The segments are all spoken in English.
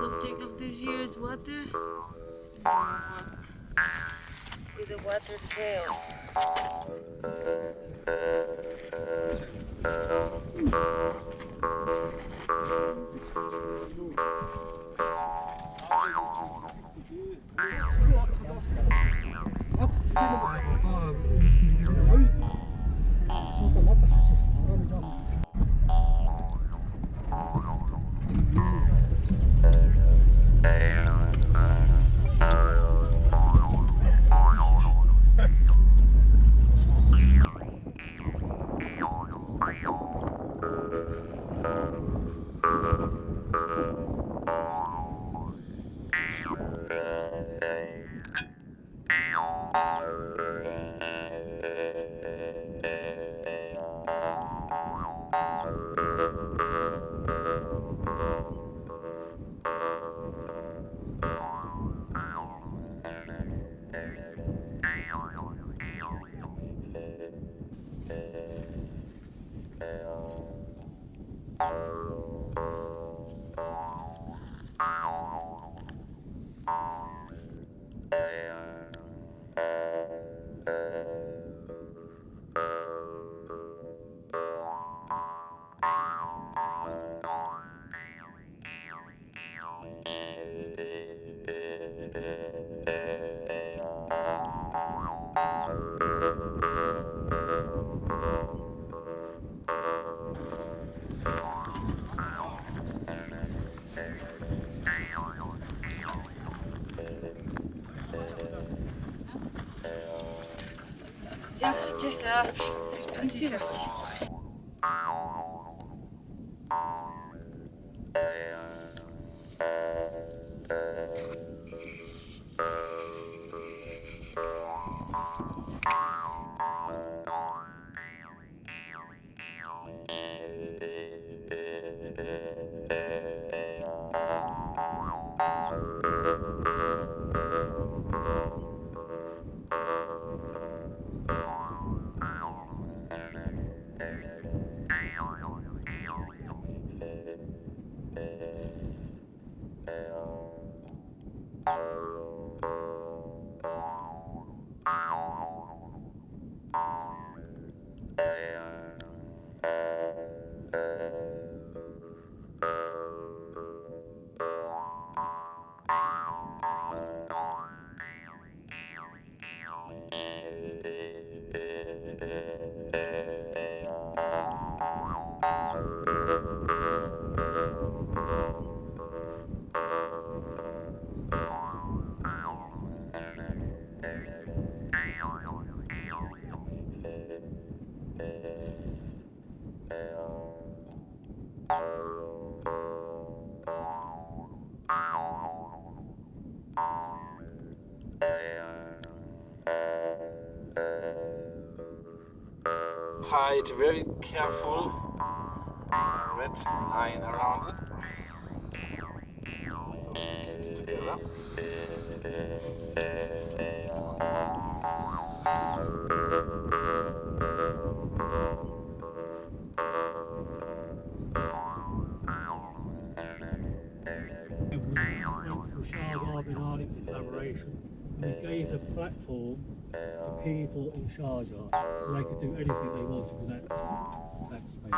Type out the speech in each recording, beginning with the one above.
Subject of this year is water. With a water trail. Tie it very careful, red line around it, so it keeps together. Collaboration, and we gave a platform to people in Sharjah so they could do anything they wanted with that space.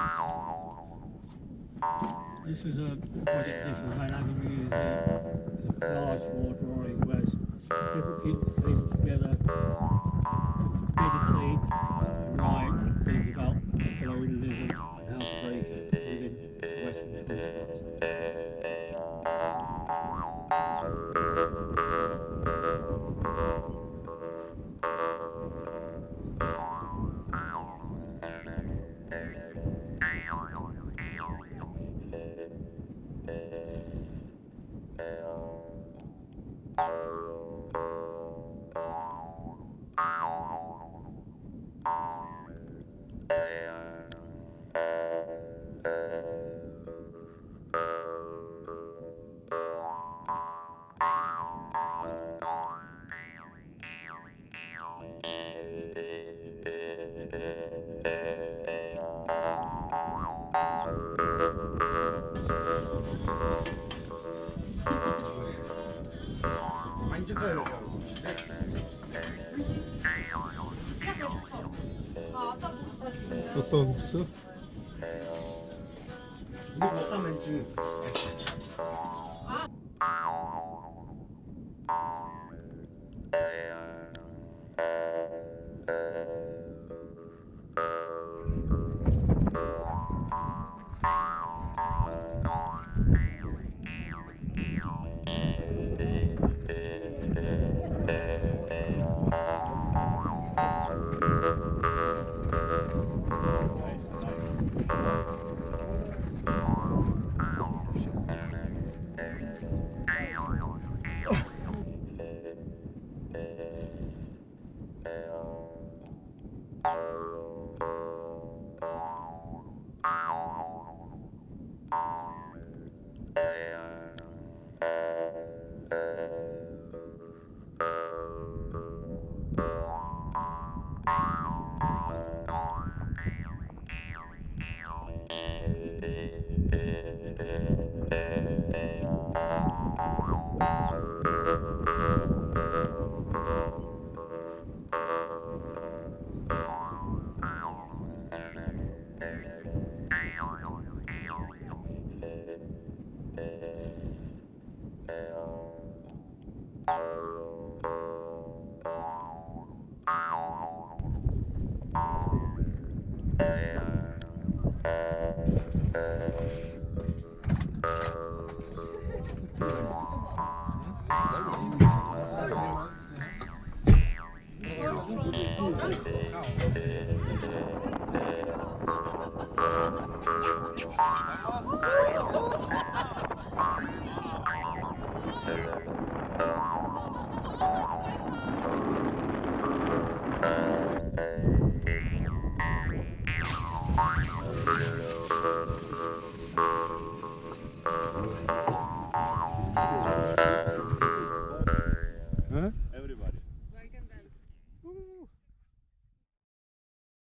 This was a project edition of Van Abbey Museum. It's a large wall drawing where people came together to meditate and write and think about colonialism and how to break it within Western constructs. 어떤 수?